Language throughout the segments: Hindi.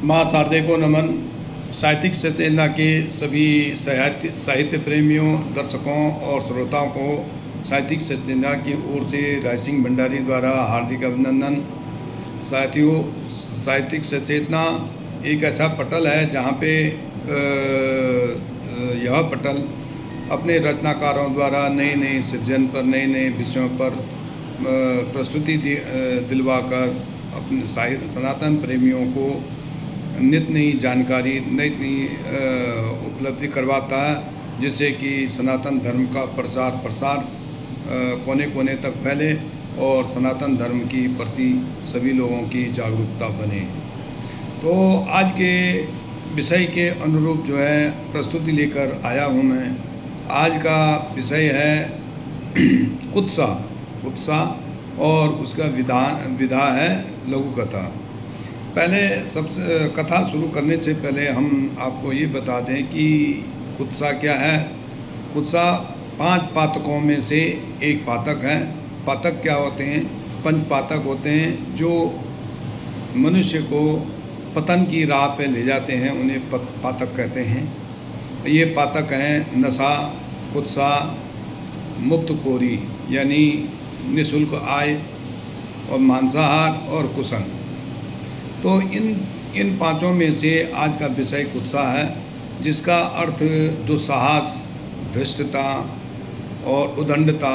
माँ शारदे को नमन। साहित्यिक चेतना के सभी साहित्य प्रेमियों, दर्शकों और श्रोताओं को साहित्यिक चेतना की ओर से राय सिंह भंडारी द्वारा हार्दिक अभिनंदन। साथियों, साहित्यिक सचेतना एक ऐसा पटल है जहाँ पे यह पटल अपने रचनाकारों द्वारा नए नए सृजन पर, नए नए विषयों पर प्रस्तुति दिलवाकर अपने सनातन प्रेमियों को नित नई जानकारी, नित नई उपलब्धि करवाता है, जिससे कि सनातन धर्म का प्रसार कोने कोने तक फैले और सनातन धर्म की प्रति सभी लोगों की जागरूकता बने। तो आज के विषय के अनुरूप जो है प्रस्तुति लेकर आया हूँ मैं। आज का विषय है उत्साह और उसका विधा है लघु कथा। पहले सबसे कथा शुरू करने से पहले हम आपको ये बता दें कि उत्साह क्या है। उत्साह 5 पातकों में से एक पातक है। पातक क्या होते हैं? पंच पातक होते हैं जो मनुष्य को पतन की राह पे ले जाते हैं, उन्हें पातक कहते हैं। ये पातक हैं नशा, उत्साह, मुक्तखोरी यानी निःशुल्क आय, और मांसाहार और कुसन। तो इन पांचों में से आज का विषय उत्साह है, जिसका अर्थ दुस्साहस, धृष्टता और उदंडता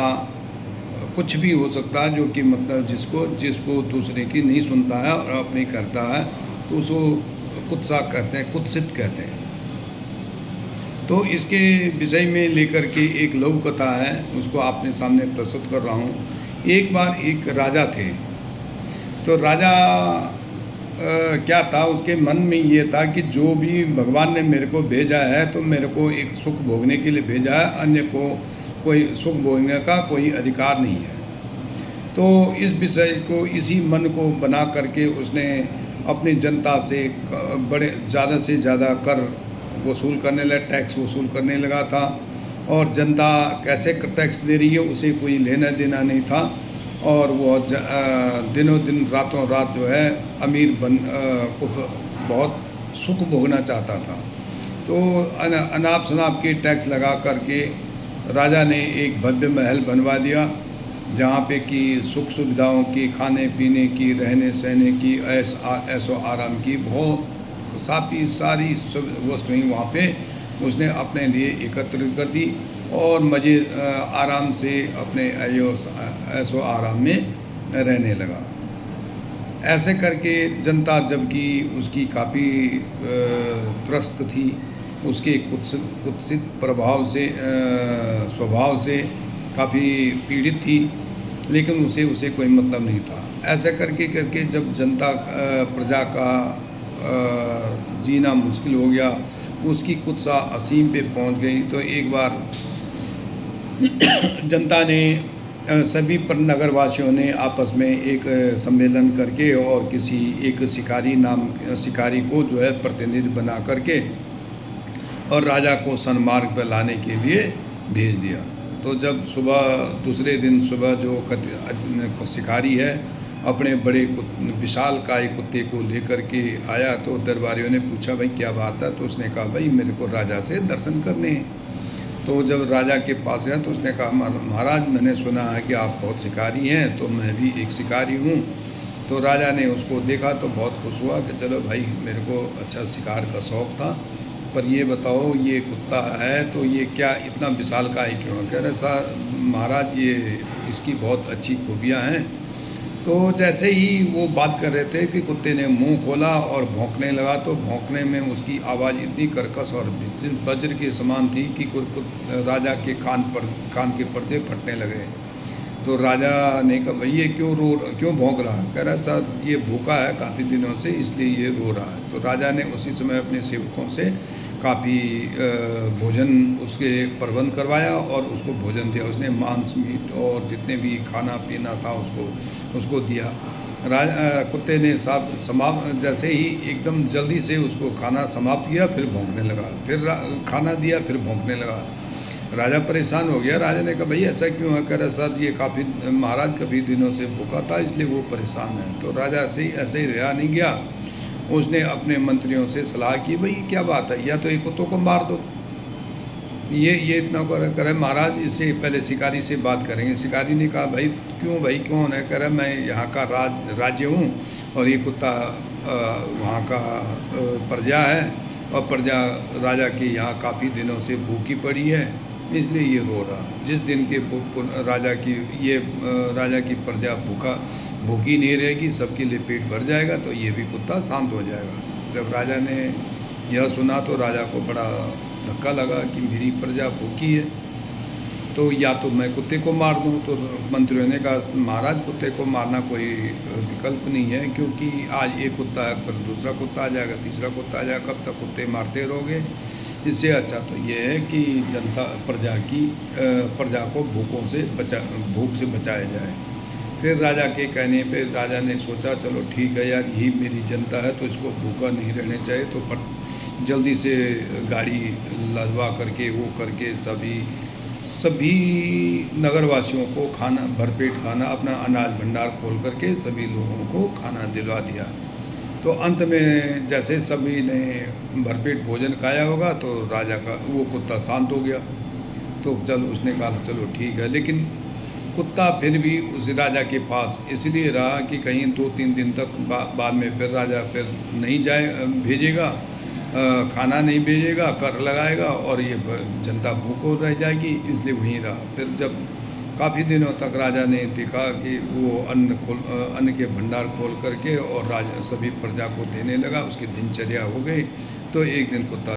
कुछ भी हो सकता है, जो कि मतलब जिसको दूसरे की नहीं सुनता है और अपनी करता है, तो उसको कुत्सा कहते हैं, कुत्सित कहते हैं। तो इसके विषय में लेकर के एक लघु कथा है, उसको आपने सामने प्रस्तुत कर रहा हूँ। एक बार एक राजा थे। तो राजा क्या था, उसके मन में ये था कि जो भी भगवान ने मेरे को भेजा है तो मेरे को एक सुख भोगने के लिए भेजा है, अन्य को कोई सुख भोगने का कोई अधिकार नहीं है। तो इस विषय को, इसी मन को बना करके उसने अपनी जनता से बड़े ज़्यादा से ज़्यादा कर वसूल करने लगा, टैक्स वसूल करने लगा था। और जनता कैसे टैक्स दे रही है उसे कोई लेना देना नहीं था, और वो दिनों दिन रातों रात जो है अमीर को बहुत सुख भोगना चाहता था। तो अनाप शनाप के टैक्स लगा करके राजा ने एक भव्य महल बनवा दिया, जहाँ पे कि सुख सुविधाओं की, खाने पीने की, रहने सहने की, ऐसो आराम की बहुत सारी वस्तुएं वहाँ पे उसने अपने लिए एकत्रित कर दी और मज़े आराम से अपने ऐसो आराम में रहने लगा। ऐसे करके जनता जबकि उसकी काफ़ी त्रस्त थी, उसके कुत्सित प्रभाव से, स्वभाव से काफ़ी पीड़ित थी, लेकिन उसे कोई मतलब नहीं था। ऐसे करके जब जनता प्रजा का जीना मुश्किल हो गया, उसकी कुत्सा असीम पे पहुंच गई। तो एक बार जनता ने, सभी नगरवासियों ने आपस में एक सम्मेलन करके और किसी एक शिकारी को जो है प्रतिनिधि बना करके और राजा को सन्मार्ग पर लाने के लिए भेज दिया। तो जब दूसरे दिन सुबह जो शिकारी है अपने बड़े विशाल काय कुत्ते को लेकर के आया, तो दरबारियों ने पूछा भाई क्या बात है? तो उसने कहा भाई मेरे को राजा से दर्शन करने हैं। तो जब राजा के पास गया तो उसने कहा महाराज मैंने सुना है कि आप बहुत शिकारी हैं, तो मैं भी एक शिकारी हूँ। तो राजा ने उसको देखा तो बहुत खुश हुआ कि चलो भाई मेरे को अच्छा शिकार का शौक़ था, पर ये बताओ ये कुत्ता है तो ये क्या इतना विशाल काय क्यों? कह रहे सर महाराज ये इसकी बहुत अच्छी खूबियाँ हैं। तो जैसे ही वो बात कर रहे थे कि कुत्ते ने मुंह खोला और भौंकने लगा, तो भौंकने में उसकी आवाज़ इतनी कर्कश और वज्र के समान थी कि राजा के कान के पर्दे फटने लगे। तो राजा ने कहा भाई ये क्यों भौंक रहा है? कह रहा सर ये भूखा है काफ़ी दिनों से, इसलिए ये रो रहा है। तो राजा ने उसी समय अपने सेवकों से काफ़ी भोजन उसके प्रबंध करवाया और उसको भोजन दिया। उसने मांस मीट और जितने भी खाना पीना था उसको दिया। कुत्ते ने जैसे ही एकदम जल्दी से उसको खाना समाप्त किया, फिर भौंकने लगा, फिर खाना दिया, फिर भौंकने लगा। राजा परेशान हो गया। राजा ने कहा भाई ऐसा क्यों है? कह रहा सर ये महाराज काफ़ी दिनों से भूखा था इसलिए वो परेशान है। तो राजा ऐसे ही रहा नहीं गया उसने अपने मंत्रियों से सलाह की, भाई क्या बात है, या तो एक कुत्तों को मार दो, ये इतना करे महाराज, इससे पहले शिकारी से बात करेंगे। शिकारी ने कहा, भाई क्यों है, कह रहा मैं यहाँ का राज्य हूँ और ये कुत्ता वहाँ का प्रजा है, और प्रजा राजा की यहाँ काफ़ी दिनों से भूखी पड़ी है, इसलिए ये रो रहा। जिस दिन के राजा की प्रजा भूखी नहीं रहेगी, सबके लिए पेट भर जाएगा, तो ये भी कुत्ता शांत हो जाएगा। जब राजा ने यह सुना तो राजा को बड़ा धक्का लगा कि मेरी प्रजा भूखी है, तो या तो मैं कुत्ते को मार दूं। तो मंत्रियों ने कहा, महाराज कुत्ते को मारना कोई विकल्प नहीं है, क्योंकि आज एक कुत्ता है, फिर दूसरा कुत्ता आ जाएगा, तीसरा कुत्ता आ जाएगा, कब तक कुत्ते मारते रहोगे। इससे अच्छा तो ये है कि प्रजा को भूख से बचाया जाए। फिर राजा के कहने पे राजा ने सोचा, चलो ठीक है यार, यही मेरी जनता है तो इसको भूखा नहीं रहना चाहिए, तो जल्दी से गाड़ी लदवा करके वो करके सभी नगरवासियों को भरपेट खाना, अपना अनाज भंडार खोल करके सभी लोगों को खाना दिलवा दिया। तो अंत में जैसे सभी ने भरपेट भोजन खाया होगा तो राजा का वो कुत्ता शांत हो गया। तो चलो उसने कहा चलो ठीक है, लेकिन कुत्ता फिर भी उस राजा के पास इसलिए रहा कि कहीं 2-3 दिन तक बाद में फिर राजा फिर नहीं भेजेगा, खाना नहीं भेजेगा, कर लगाएगा और ये जनता भूखों रह जाएगी, इसलिए वहीं रहा। फिर जब काफ़ी दिनों तक राजा ने देखा कि वो अन्न के भंडार खोल करके और सभी प्रजा को देने लगा, उसकी दिनचर्या हो गई। तो एक दिन कुत्ता